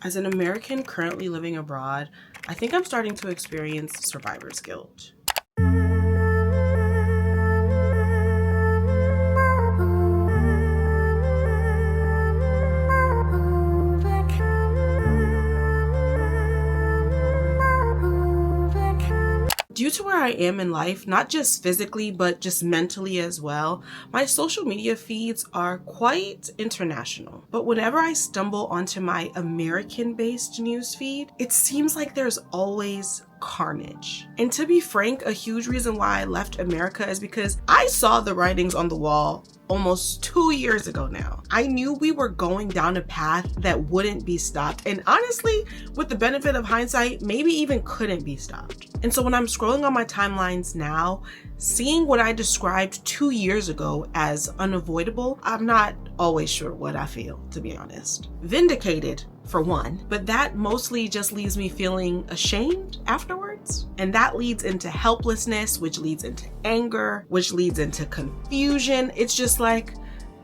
As an American currently living abroad, I think I'm starting to experience survivor's guilt. Due to where I am in life, not just physically, but just mentally as well, my social media feeds are quite international. But whenever I stumble onto my American-based news feed, it seems like there's always carnage. And to be frank, a huge reason why I left America is because I saw the writings on the wall almost 2 years ago now. I knew we were going down a path that wouldn't be stopped. And honestly, with the benefit of hindsight, maybe even couldn't be stopped. And so when I'm scrolling on my timelines now, seeing what I described 2 years ago as unavoidable, I'm not always sure what I feel, to be honest. Vindicated, for one, but that mostly just leaves me feeling ashamed afterwards. And that leads into helplessness, which leads into anger, which leads into confusion. It's just like,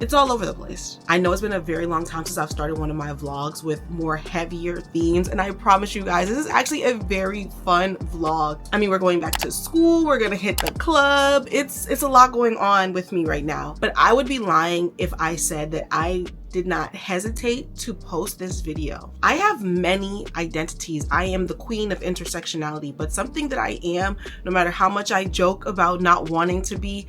it's all over the place. I know it's been a very long time since I've started one of my vlogs with more heavier themes, and I promise you guys, this is actually a very fun vlog. I mean, we're going back to school, we're gonna hit the club. It's a lot going on with me right now, but I would be lying if I said that I did not hesitate to post this video. I have many identities. I am the queen of intersectionality, but something that I am, no matter how much I joke about not wanting to be,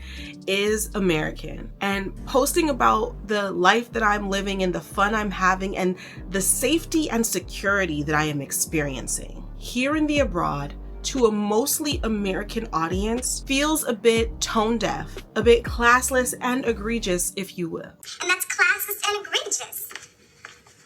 is American. And posting about the life that I'm living and the fun I'm having and the safety and security that I am experiencing here in the abroad to a mostly American audience feels a bit tone deaf, a bit classless and egregious, if you will. And that's classless and egregious.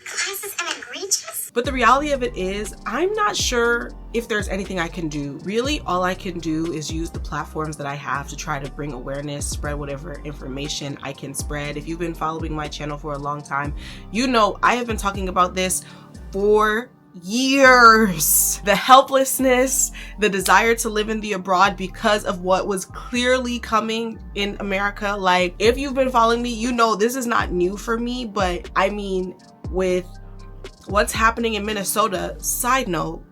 Classless and egregious? But the reality of it is, I'm not sure if there's anything I can do. Really, all I can do is use the platforms that I have to try to bring awareness, spread whatever information I can spread. If you've been following my channel for a long time, you know I have been talking about this for years. The helplessness, the desire to live in the abroad because of what was clearly coming in America. Like, if you've been following me, you know this is not new for me, but I mean, with what's happening in Minnesota, side note,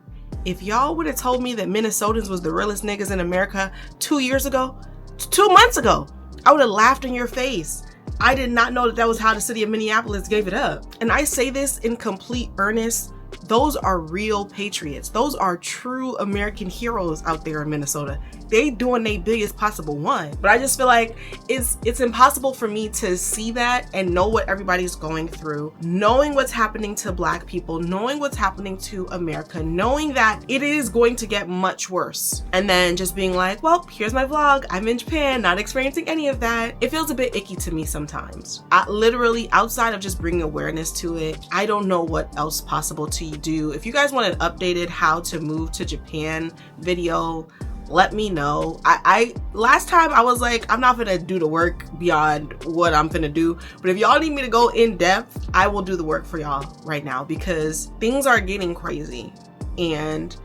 if y'all would have told me that Minnesotans was the realest niggas in America 2 years ago, 2 months ago, I would have laughed in your face. I did not know that that was how the city of Minneapolis gave it up. And I say this in complete earnest. Those are real patriots. Those are true American heroes out there in Minnesota. They doing their biggest possible one. But I just feel like it's impossible for me to see that and know what everybody's going through, knowing what's happening to Black people, knowing what's happening to America, knowing that it is going to get much worse. And then just being like, well, here's my vlog. I'm in Japan, not experiencing any of that. It feels a bit icky to me sometimes. Literally, outside of just bringing awareness to it, I don't know what else possible to do. If you guys want an updated how to move to Japan video, let me know. I last time I was like, I'm not gonna do the work beyond what I'm gonna do, but if y'all need me to go in depth, I will do the work for y'all right now because things are getting crazy. And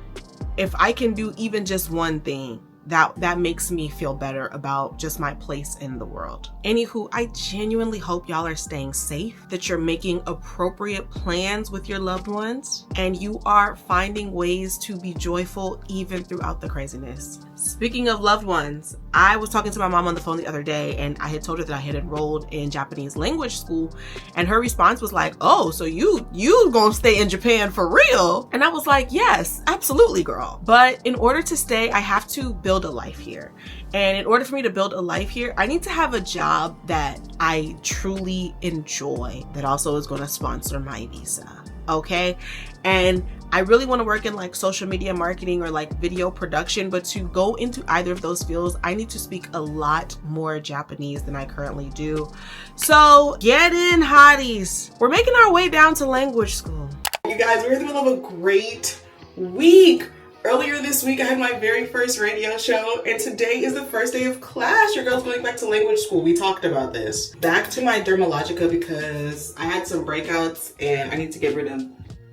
if I can do even just one thing, that makes me feel better about just my place in the world. Anywho, I genuinely hope y'all are staying safe, that you're making appropriate plans with your loved ones, and you are finding ways to be joyful even throughout the craziness. Speaking of loved ones, I was talking to my mom on the phone the other day and I had told her that I had enrolled in Japanese language school, and her response was like, oh, so you gonna stay in Japan for real? And I was like, yes, absolutely, girl. But in order to stay, I have to build a life here. And in order for me to build a life here, I need to have a job that I truly enjoy, that also is gonna sponsor my visa, okay? And I really want to work in like social media marketing or like video production, but to go into either of those fields, I need to speak a lot more Japanese than I currently do. So get in, hotties. We're making our way down to language school. You guys, we're in the middle of a great week. Earlier this week, I had my very first radio show, and today is the first day of class. Your girl's going back to language school. We talked about this. Back to my Dermalogica because I had some breakouts and I need to get rid of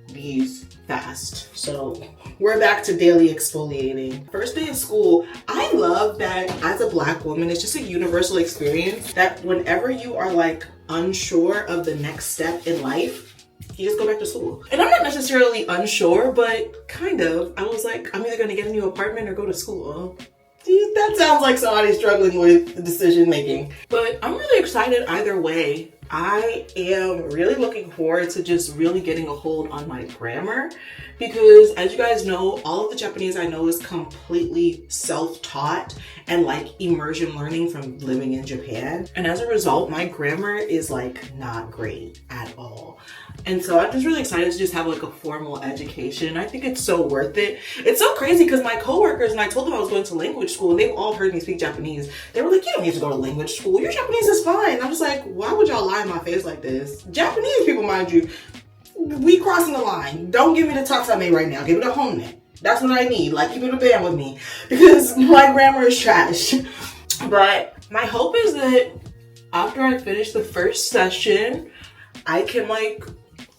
these fast. So we're back to daily exfoliating. First day of school. I love that as a Black woman, it's just a universal experience that whenever you are like unsure of the next step in life, you just go back to school. And I'm not necessarily unsure, but kind of. I was like, I'm either gonna get a new apartment or go to school. That sounds like somebody struggling with decision making. But I'm really excited either way. I am really looking forward to just really getting a hold on my grammar because, as you guys know, all of the Japanese I know is completely self-taught and like immersion learning from living in Japan. And as a result, my grammar is like not great at all. And so I'm just really excited to just have like a formal education. I think it's so worth it. It's so crazy because my coworkers, and I told them I was going to language school, and they've all heard me speak Japanese. They were like, you don't need to go to language school. Your Japanese is fine. I'm just like, why would y'all lie in my face like this? Japanese people, mind you, we crossing the line. Don't give me the tatame right now. Give me the honne. That's what I need. Like, keep it a band with me because my grammar is trash. But my hope is that after I finish the first session, I can like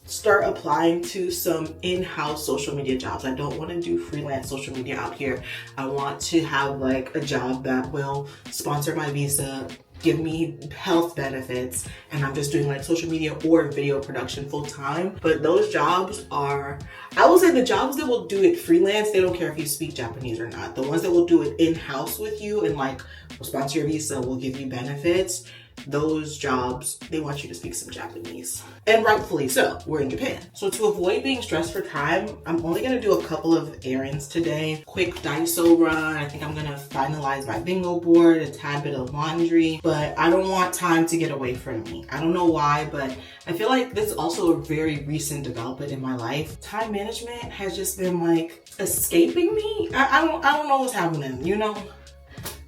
start applying to some in-house social media jobs. I don't want to do freelance social media out here. I want to have like a job that will sponsor my visa, give me health benefits, and I'm just doing like social media or video production full time. But those jobs are, I will say the jobs that will do it freelance, they don't care if you speak Japanese or not. The ones that will do it in-house with you and like will sponsor your visa, will give you benefits, those jobs, they want you to speak some Japanese. And rightfully so, we're in Japan. So to avoid being stressed for time, I'm only gonna do a couple of errands today. Quick Daiso run. I think I'm gonna finalize my bingo board, a tad bit of laundry, but I don't want time to get away from me. I don't know why, but I feel like this is also a very recent development in my life. Time management has just been like escaping me. I don't know what's happening, you know?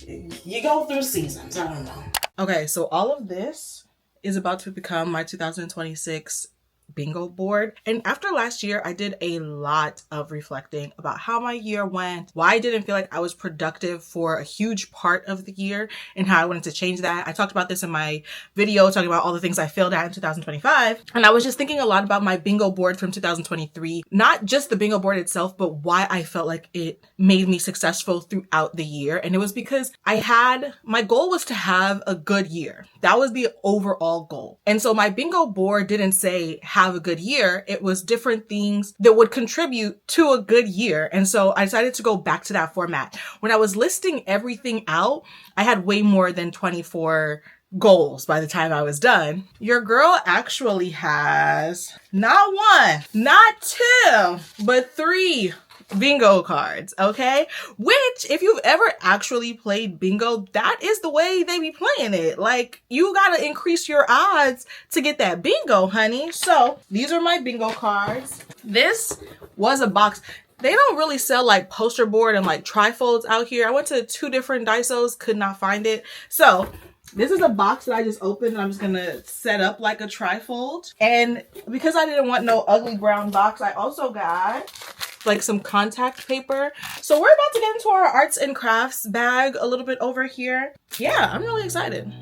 You go through seasons, I don't know. Okay, so all of this is about to become my 2026 bingo board. And after last year, I did a lot of reflecting about how my year went, why I didn't feel like I was productive for a huge part of the year, and how I wanted to change that. I talked about this in my video talking about all the things I failed at in 2025. And I was just thinking a lot about my bingo board from 2023, not just the bingo board itself, but why I felt like it made me successful throughout the year. And it was because my goal was to have a good year. That was the overall goal. And so my bingo board didn't say have a good year. It was different things that would contribute to a good year. And so I decided to go back to that format. When I was listing everything out, I had way more than 24 goals by the time I was done. Your girl actually has not one, not two, but 3 bingo cards, okay? Which, if you've ever actually played bingo, that is the way they be playing it. Like, you gotta increase your odds to get that bingo, honey. So, these are my bingo cards. This was a box. They don't really sell like poster board and like trifolds out here. I went to 2 different Daisos, could not find it. So, this is a box that I just opened, and I'm just gonna set up like a trifold. And because I didn't want no ugly brown box, I also got like some contact paper. So we're about to get into our arts and crafts bag a little bit over here. Yeah, I'm really excited.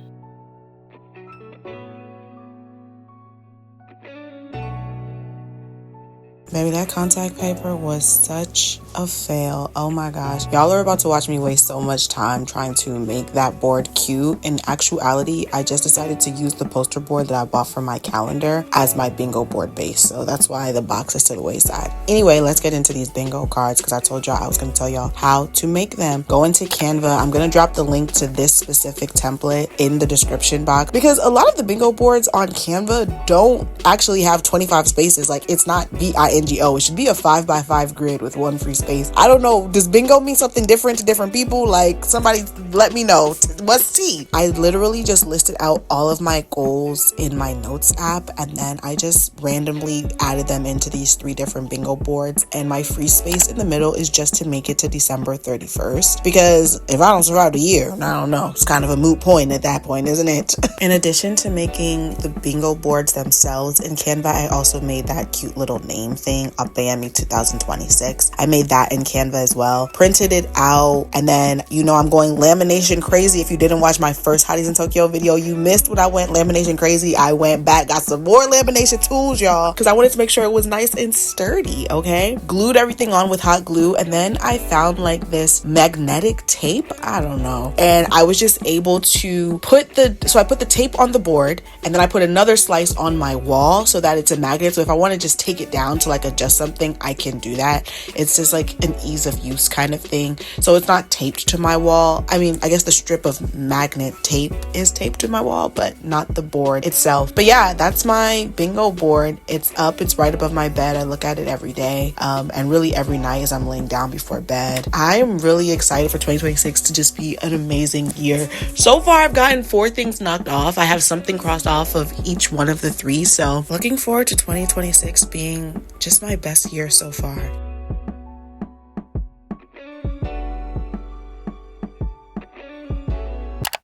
Baby, that contact paper was such a fail. Oh my gosh. Y'all are about to watch me waste so much time trying to make that board cute. In actuality, I just decided to use the poster board that I bought for my calendar as my bingo board base. So that's why the box is to the wayside. Anyway, let's get into these bingo cards because I told y'all I was going to tell y'all how to make them. Go into Canva. I'm going to drop the link to this specific template in the description box because a lot of the bingo boards on Canva don't actually have 25 spaces. Like, it's not bingo. It should be a 5x5 grid with 1 free space. I don't know. Does bingo mean something different to different people? Like, somebody let me know. What's T? I literally just listed out all of my goals in my notes app, and then I just randomly added them into these 3 different bingo boards. And my free space in the middle is just to make it to December 31st. Because if I don't survive the year, I don't know. It's kind of a moot point at that point, isn't it? In addition to making the bingo boards themselves in Canva, I also made that cute little name thing, aw-peh-yeh-mee 2026. I made that in Canva as well, printed it out, and then, you know, I'm going lamination crazy if you didn't watch my first Hotties in Tokyo video, you missed when I went lamination crazy. I went back, got some more lamination tools, y'all, because I wanted to make sure it was nice and sturdy, okay? Glued everything on with hot glue, and then I found like this magnetic tape, I don't know, and I was just able to put the tape on the board, and then I put another slice on my wall so that it's a magnet. So if I want to just take it down to like adjust something, I can do that. It's just like an ease of use kind of thing. So it's not taped to my wall. I mean, I guess the strip of magnet tape is taped to my wall, but not the board itself. But yeah, that's my bingo board. It's up, it's right above my bed. I look at it every day, and really every night as I'm laying down before bed. I am really excited for 2026 to just be an amazing year. So far, I've gotten 4 things knocked off. I have something crossed off of each one of the 3. So looking forward to 2026 being just my best year so far.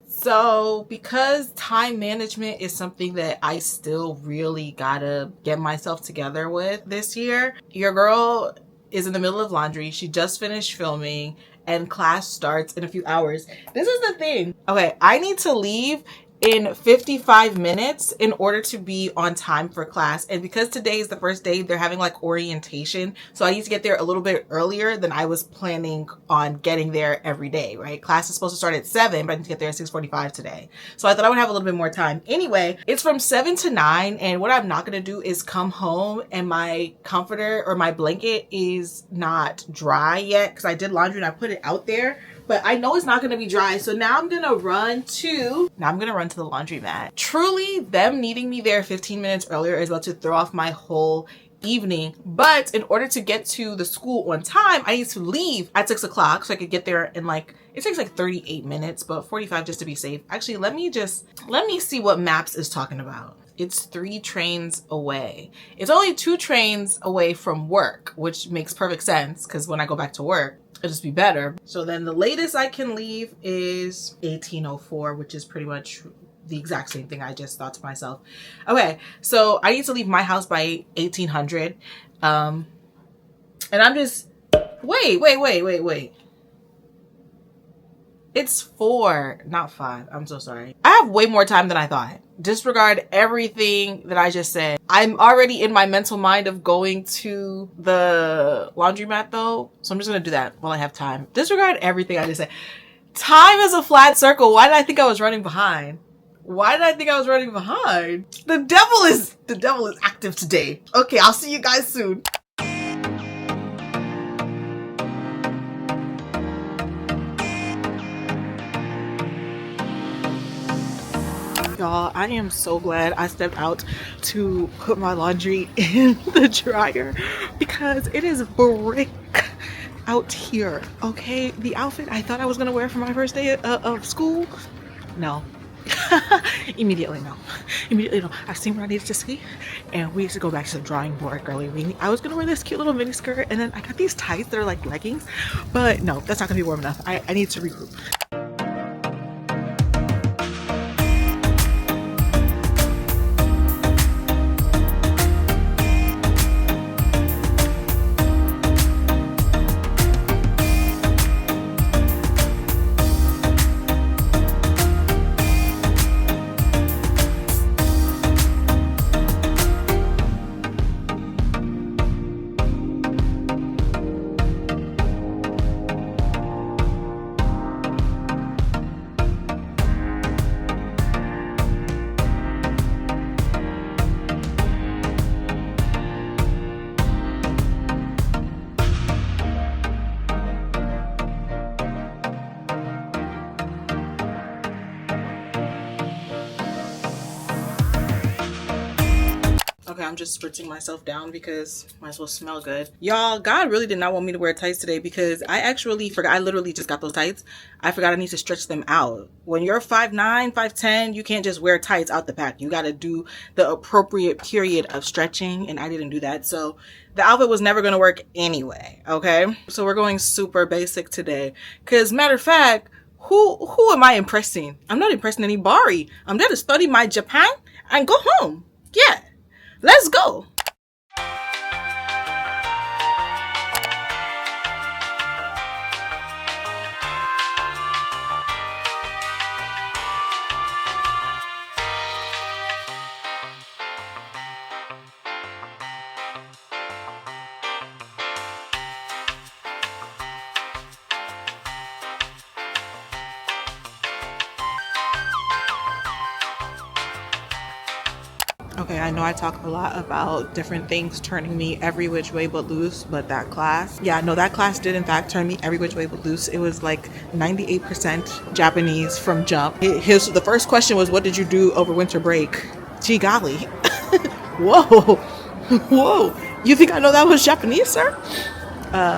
So because time management is something that I still really gotta get myself together with this year, your girl is in the middle of laundry. She just finished filming and class starts in a few hours. This is the thing. Okay, I need to leave in 55 minutes in order to be on time for class. And because today is the first day, they're having like orientation. So I need to get there a little bit earlier than I was planning on getting there every day, right? Class is supposed to start at 7, but I need to get there at 6:45 today. So I thought I would have a little bit more time. Anyway, it's from 7 to 9. And what I'm not gonna do is come home and my comforter or my blanket is not dry yet, because I did laundry and I put it out there. But I know it's not going to be dry. So now I'm going to run to the laundromat. Truly, them needing me there 15 minutes earlier is about to throw off my whole evening. But in order to get to the school on time, I need to leave at 6 o'clock so I could get there in like, it takes like 38 minutes, but 45 just to be safe. Actually, let me see what Maps is talking about. It's 3 trains away. It's only 2 trains away from work, which makes perfect sense because when I go back to work, it'll just be better. So then the latest I can leave is 18:04, which is pretty much the exact same thing I just thought to myself. Okay, so I need to leave my house by 1800. And I'm just, wait. It's 4, not 5. I'm so sorry. I have way more time than I thought. Disregard everything that I just said. I'm already in my mental mind of going to the laundromat though. So I'm just going to do that while I have time. Disregard everything I just said. Time is a flat circle. Why did I think I was running behind? The devil is active today. Okay, I'll see you guys soon. Y'all, I am so glad I stepped out to put my laundry in the dryer because it is brick out here, okay? The outfit I thought I was gonna wear for my first day of school, no. Immediately no. I've seen what I needed to see, and we used to go back to the drawing board, girly. I was gonna wear this cute little mini skirt, and then I got these tights that are like leggings, but no, that's not gonna be warm enough. I need to regroup. Okay, I'm just spritzing myself down because might as well smell good. Y'all, God really did not want me to wear tights today because I actually forgot. I literally just got those tights. I forgot I need to stretch them out. When you're 5'9", 5'10", you can't just wear tights out the pack. You got to do the appropriate period of stretching, and I didn't do that. So the outfit was never going to work anyway, okay? So we're going super basic today because, matter of fact, who am I impressing? I'm not impressing anybody. I'm there to study my Japan and go home. Yeah. Let's go. Okay, I know I talk a lot about different things turning me every which way but loose, but that class, yeah, no, that class did in fact turn me every which way but loose. It was like 98% Japanese from jump. The first question was, what did you do over winter break? Gee golly. Whoa. Whoa. You think I know that was Japanese, sir?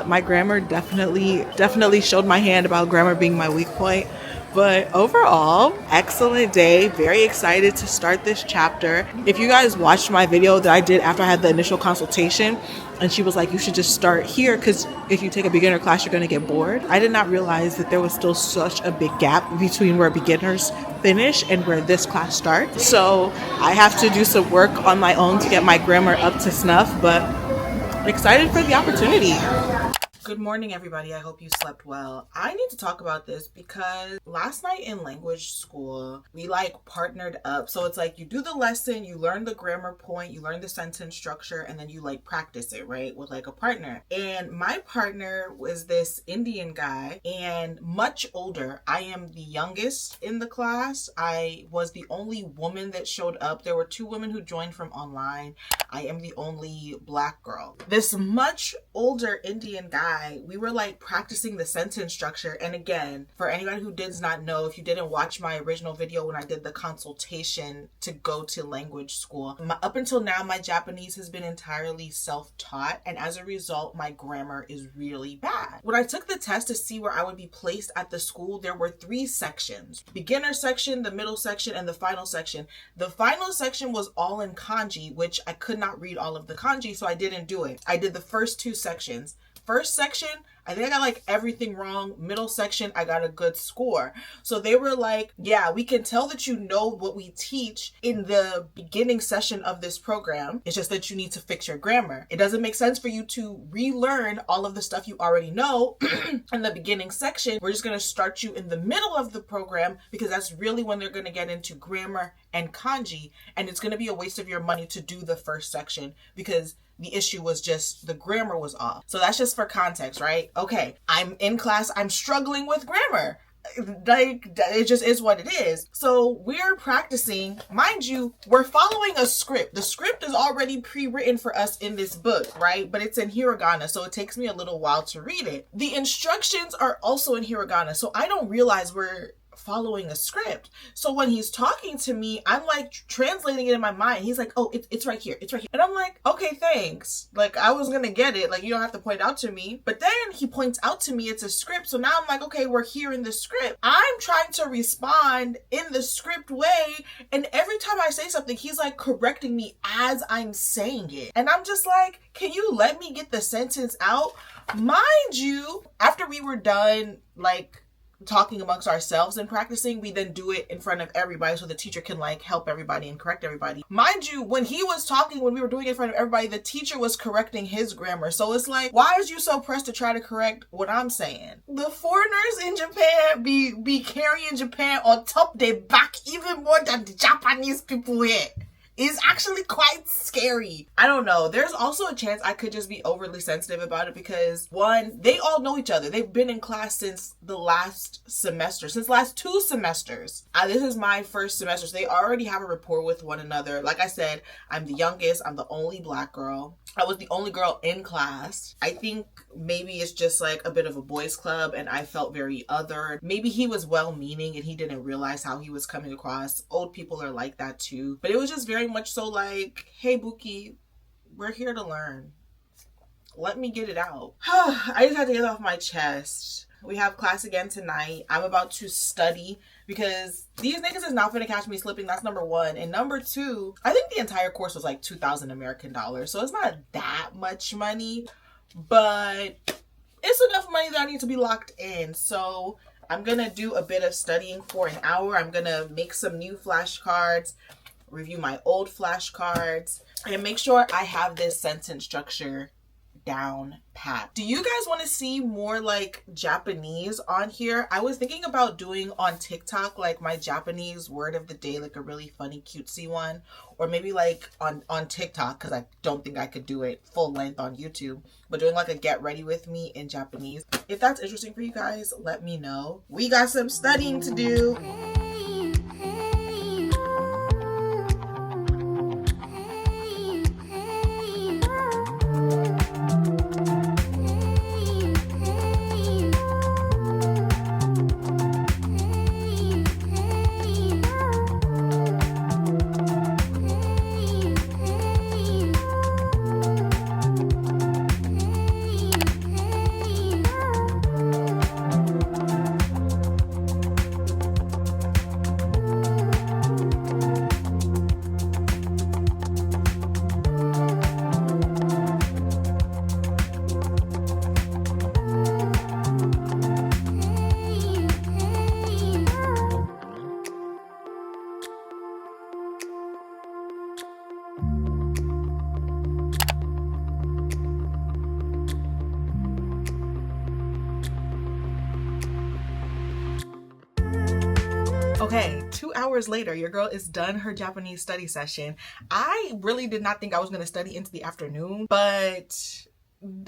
My grammar definitely showed my hand about grammar being my weak point. But overall, excellent day. Very excited to start this chapter. If you guys watched my video that I did after I had the initial consultation, and she was like, you should just start here because if you take a beginner class, you're going to get bored. I did not realize that there was still such a big gap between where beginners finish and where this class starts. So I have to do some work on my own to get my grammar up to snuff, but excited for the opportunity. Good morning, everybody. I hope you slept well. I need to talk about this because last night in language school, we partnered up. So it's like you do the lesson, you learn the grammar point, you learn the sentence structure, and then you practice it, right? With a partner. And my partner was this Indian guy and much older. I am the youngest in the class. I was the only woman that showed up. There were 2 women who joined from online. I am the only Black girl. This much older Indian guy, we were practicing the sentence structure. And again, for anybody who does not know, if you didn't watch my original video when I did the consultation to go to language school, up until now, my Japanese has been entirely self-taught. And as a result, my grammar is really bad. When I took the test to see where I would be placed at the school, there were 3 sections: beginner section, the middle section, and the final section. The final section was all in kanji, which I could not read all of the kanji, so I didn't do it. I did the first 2 sections. First section, I think I got everything wrong. Middle section, I got a good score. So they were like, yeah, we can tell that you know what we teach in the beginning session of this program. It's just that you need to fix your grammar. It doesn't make sense for you to relearn all of the stuff you already know in the beginning section. We're just going to start you in the middle of the program because that's really when they're going to get into grammar and kanji. And it's going to be a waste of your money to do the first section because the issue was just the grammar was off. So that's just for context, right? Okay, I'm in class, I'm struggling with grammar. It just is what it is. So we're practicing. Mind you, we're following a script. The script is already pre-written for us in this book, right? But it's in hiragana, so it takes me a little while to read it. The instructions are also in hiragana, so I don't realize we're following a script. So when he's talking to me, I'm translating it in my mind. He's like, oh, it's right here. It's right here. And I'm like, okay, thanks. I was gonna get it. You don't have to point out to me. But then he points out to me it's a script. So now I'm like, okay, we're here in the script. I'm trying to respond in the script way. And every time I say something, he's correcting me as I'm saying it. And I'm just like, can you let me get the sentence out? Mind you, after we were done, talking amongst ourselves and practicing, we then do it in front of everybody so the teacher can help everybody and correct everybody. Mind you, when he was talking, when we were doing it in front of everybody, the teacher was correcting his grammar. So it's why is you so pressed to try to correct what I'm saying? The foreigners in Japan be carrying Japan on top their back even more than the Japanese people here. Is actually quite scary. I don't know. There's also a chance I could just be overly sensitive about it because, one, they all know each other. They've been in class since the last semester, since last 2 semesters. This is my first semester, so they already have a rapport with one another. Like I said, I'm the youngest. I'm the only Black girl. I was the only girl in class. I think maybe it's just a bit of a boys club and I felt very othered. Maybe he was well-meaning and he didn't realize how he was coming across. Old people are like that too. But it was just very much so hey, Buki, we're here to learn. Let me get it out. I just had to get it off my chest. We have class again tonight. I'm about to study because these niggas is not finna catch me slipping. That's number 1. And number 2, I think the entire course was 2,000 American dollars. So it's not that much money, but it's enough money that I need to be locked in. So I'm gonna do a bit of studying for an hour. I'm gonna make some new flashcards, review my old flashcards, and make sure I have this sentence structure down pat. Do you guys want to see more Japanese on here? I was thinking about doing on TikTok my Japanese word of the day, a really funny cutesy one, or maybe on TikTok because I don't think I could do it full length on YouTube, but doing a get ready with me in Japanese. If that's interesting for you guys, let me know. We got some studying to do. Okay, 2 hours later, your girl is done her Japanese study session. I really did not think I was going to study into the afternoon, but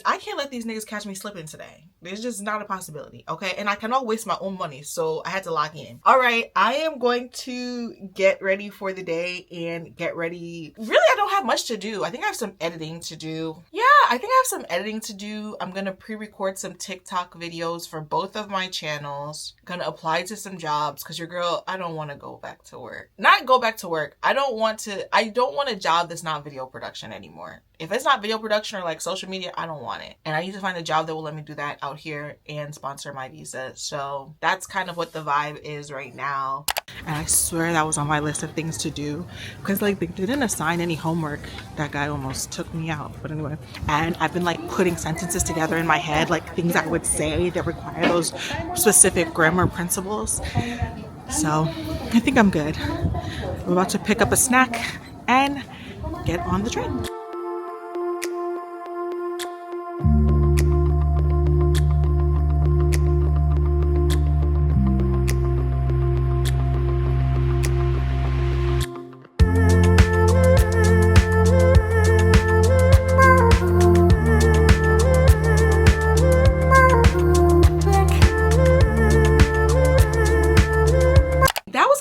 I can't let these niggas catch me slipping today. There's just not a possibility, okay? And I cannot waste my own money, so I had to lock in. All right, I am going to get ready for the day and get ready. Really, I don't have much to do. I think I have some editing to do. Yeah, I think I have some editing to do. I'm gonna pre-record some TikTok videos for both of my channels. Gonna apply to some jobs because your girl, I don't want to go back to work. Not go back to work. I don't want a job that's not video production anymore. If it's not video production or like social media, I don't want it. And I need to find a job that will let me do that out here and sponsor my visa. So that's kind of what the vibe is right now. And I swear that was on my list of things to do because like they didn't assign any homework. That guy almost took me out. But anyway, and I've been like putting sentences together in my head, like things I would say that require those specific grammar principles. So I think I'm good. I'm about to pick up a snack and get on the train.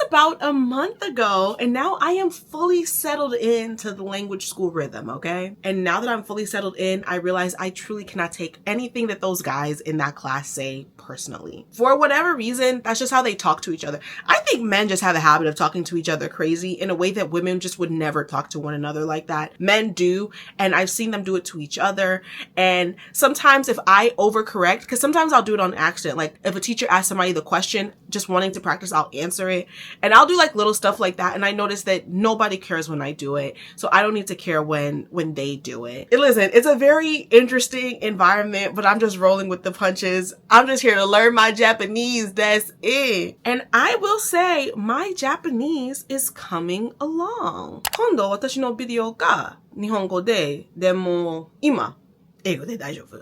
About a month ago, and now I am fully settled into the language school rhythm, okay? And now that I'm fully settled in, I realize I truly cannot take anything that those guys in that class say personally. For whatever reason, that's just how they talk to each other. I think men just have a habit of talking to each other crazy in a way that women just would never talk to one another like that. Men do, and I've seen them do it to each other. And sometimes if I overcorrect, because sometimes I'll do it on accident, like if a teacher asks somebody the question, just wanting to practice, I'll answer it. And I'll do like little stuff like that. And I notice that nobody cares when I do it. So I don't need to care when they do it. And listen, it's a very interesting environment, but I'm just rolling with the punches. I'm just here to learn my Japanese. That's it. And I will say my Japanese is coming along. 今度私のビデオが日本語で、でも今英語で大丈夫。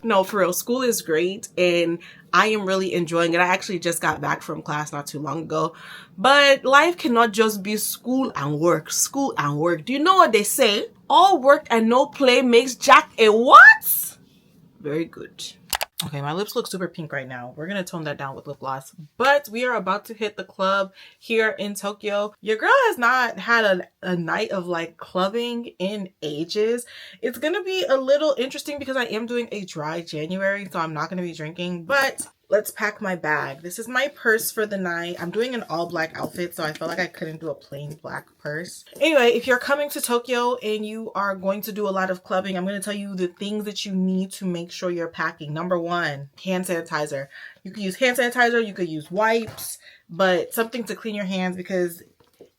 No, for real, school is great and I am really enjoying it. I actually just got back from class not too long ago, but life cannot just be school and work, school and work. Do you know what they say? All work and no play makes Jack a what? Very good. Okay, my lips look super pink right now. We're gonna tone that down with lip gloss, but we are about to hit the club here in Tokyo. Your girl has not had a night of like clubbing in ages. It's gonna be a little interesting because I am doing a dry January, so I'm not gonna be drinking, but let's pack my bag. This is my purse for the night. I'm doing an all black outfit, so I felt like I couldn't do a plain black purse. Anyway, if you're coming to Tokyo and you are going to do a lot of clubbing, I'm going to tell you the things that you need to make sure you're packing. Number one, hand sanitizer. You could use hand sanitizer, you could use wipes, but something to clean your hands because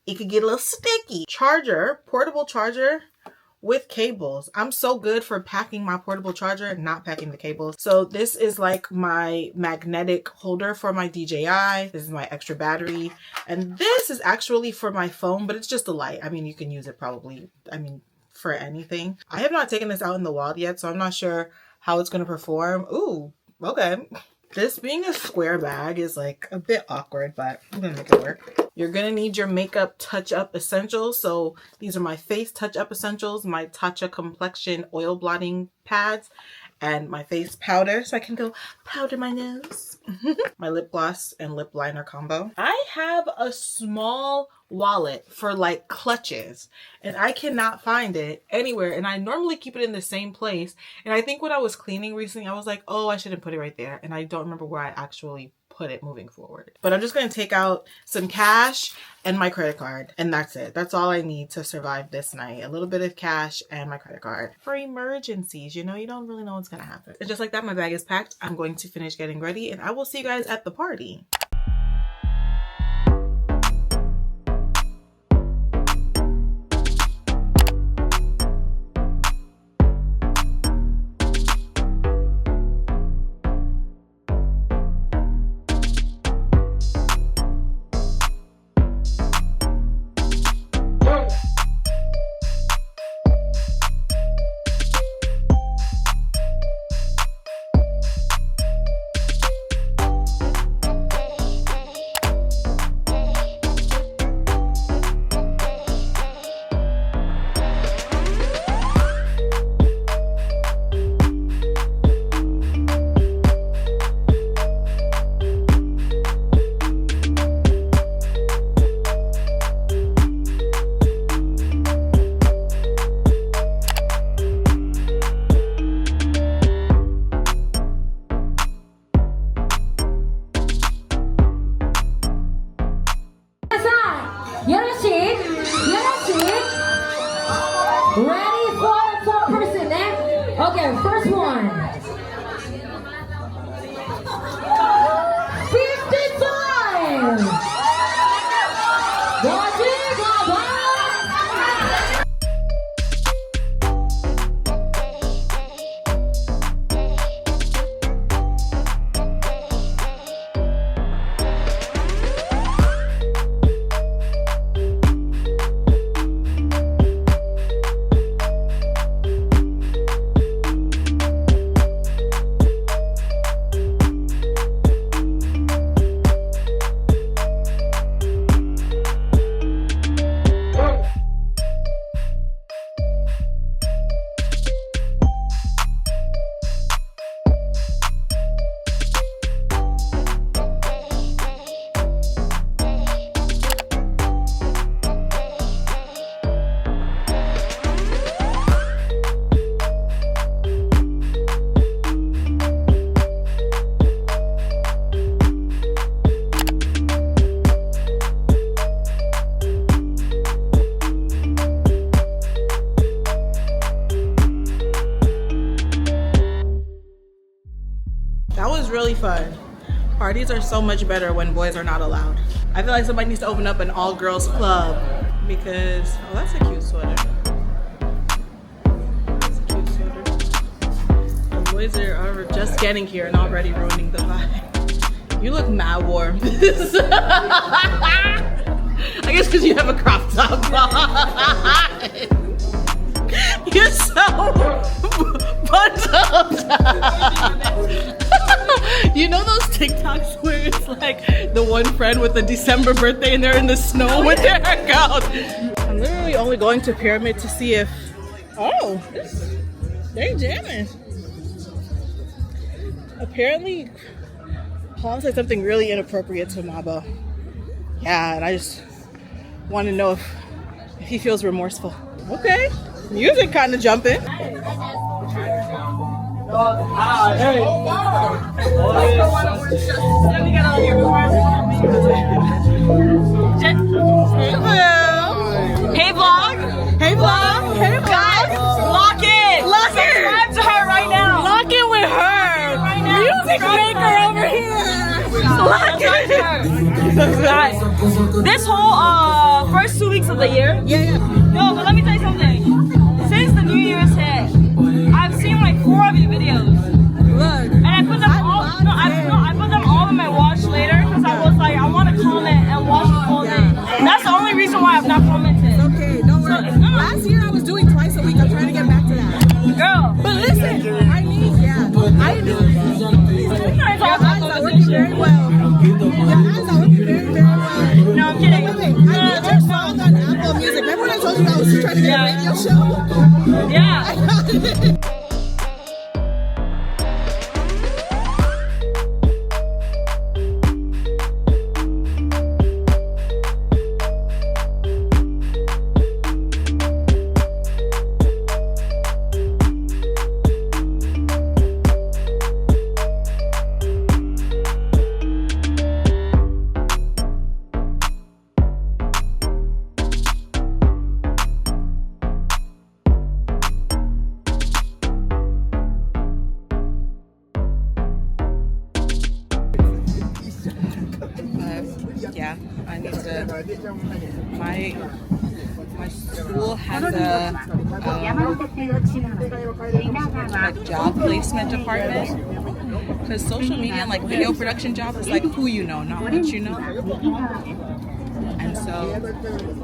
it could get a little sticky. Charger, portable charger with cables. I'm so good for packing my portable charger, not packing the cables. So this is like my magnetic holder for my DJI. This is my extra battery. And this is actually for my phone, but it's just a light. I mean, you can use it probably, for anything. I have not taken this out in the wild yet, so I'm not sure how it's going to perform. Ooh, okay. This being a square bag is like a bit awkward, but I'm gonna make it work. You're gonna need your makeup touch-up essentials. So these are my face touch-up essentials, my Tatcha complexion oil blotting pads, and my face powder so I can go powder my nose. My lip gloss and lip liner combo. I have a small wallet for like clutches and I cannot find it anywhere, and I normally keep it in the same place, and I think when I was cleaning recently I was like, oh, I shouldn't put it right there, and I don't remember where I actually put it moving forward. But I'm just going to take out some cash and my credit card, and that's it. That's all I need to survive this night. A little bit of cash and my credit card for emergencies. You know, you don't really know what's going to happen. And just like that, my bag is packed. I'm going to finish getting ready and I will see you guys at the party. Okay, first one. 55. That was really fun. Parties are so much better when boys are not allowed. I feel like somebody needs to open up an all-girls club because, oh, that's a cute sweater. That's a cute sweater. The boys are just getting here and already ruining the vibe. You look mad warm. I guess because you have a crop top on. You're so bundled. You know those TikToks where it's like the one friend with the December birthday and they're in the snow with their haircut? I'm literally only going to Pyramid to see if, oh, they're jamming. Apparently, Paul said something really inappropriate to Mabo. Yeah, and I just want to know if he feels remorseful. Okay, music kind of jumping. Hey vlog! Hey vlog! Hey vlog! Guys, lock in! Lock in! Subscribe to her right now! Lock in with her! Right now. Music maker over here! Lock in! Guys, this whole first 2 weeks of the year. Yeah. No, but let me tell you something. Since the New Year's hit, I've seen like 4 of your videos. Look. And I put them all. No, I put them all in my watch later because I was like, I want to comment and watch the whole thing. That's the only reason why I've not commented. Okay, don't worry. Last year I was doing twice a week. I'm trying to get back to that. Girl, But listen, I need. Your eyes are working very well. Your eyes are working very, very well. No, I'm kidding. Wait, I need your song on Apple Music. Remember when I told you I was trying to get a radio show? Yeah. Yeah, I need to. My school has a like job placement department because social media and like video production jobs is like who you know, not what you know. And so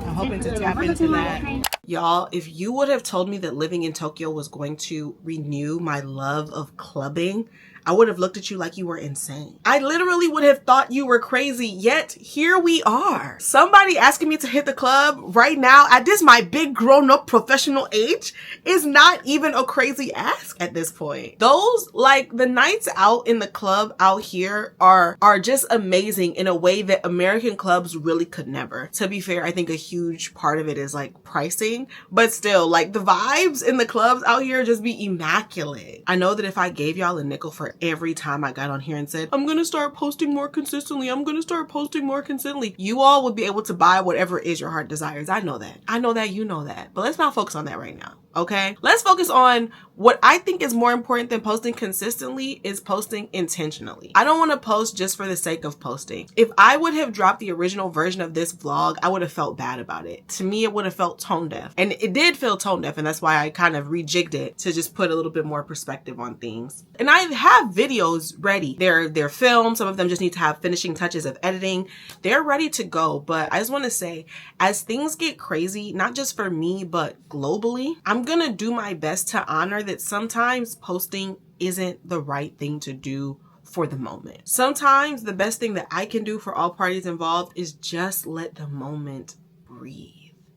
I'm hoping to tap into that. Y'all, if you would have told me that living in Tokyo was going to renew my love of clubbing, I would have looked at you like you were insane. I literally would have thought you were crazy, yet here we are. Somebody asking me to hit the club right now at this my big grown-up professional age is not even a crazy ask at this point. Those, like, the nights out in the club out here are just amazing in a way that American clubs really could never. To be fair, I think a huge part of it is like pricing, but still, like, the vibes in the clubs out here just be immaculate. I know that if I gave y'all a nickel for every time I got on here and said, I'm gonna start posting more consistently, I'm gonna start posting more consistently, you all would be able to buy whatever it is your heart desires. I know that. I know that, you know that. But let's not focus on that right now. okay? Let's focus on what I think is more important than posting consistently is posting intentionally. I don't want to post just for the sake of posting. If I would have dropped the original version of this vlog, I would have felt bad about it. To me, it would have felt tone deaf. And it did feel tone deaf, and that's why I kind of rejigged it to just put a little bit more perspective on things. And I have videos ready. They're filmed. Some of them just need to have finishing touches of editing. They're ready to go. But I just want to say, as things get crazy, not just for me, but globally, I'm gonna do my best to honor that sometimes posting isn't the right thing to do for the moment. Sometimes the best thing that I can do for all parties involved is just let the moment breathe.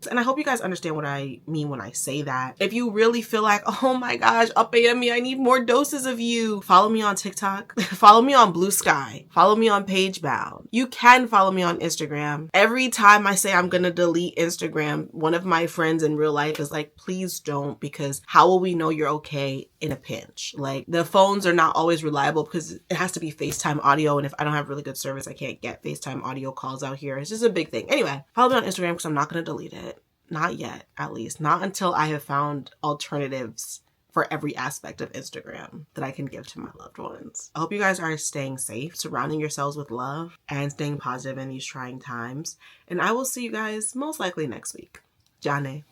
And I hope you guys understand what I mean when I say that. If you really feel like, oh my gosh, aw-peh-yeh-mee, I need more doses of you, follow me on TikTok, follow me on Blue Sky, follow me on Pagebound. You can follow me on Instagram. Every time I say I'm gonna delete Instagram, one of my friends in real life is like, please don't, because how will we know you're okay in a pinch? Like, the phones are not always reliable because it has to be FaceTime audio, and if I don't have really good service, I can't get FaceTime audio calls out here. It's just a big thing. Anyway, follow me on Instagram because I'm not gonna delete it. Not yet, at least. Not until I have found alternatives for every aspect of Instagram that I can give to my loved ones. I hope you guys are staying safe, surrounding yourselves with love, and staying positive in these trying times. And I will see you guys most likely next week. Jane.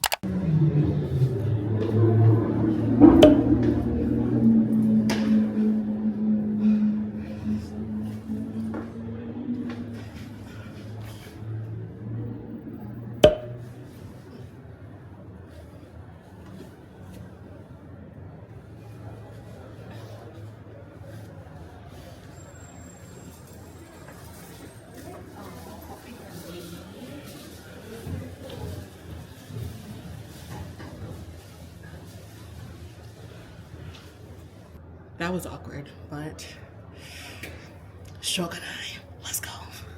That was awkward, but shogunai.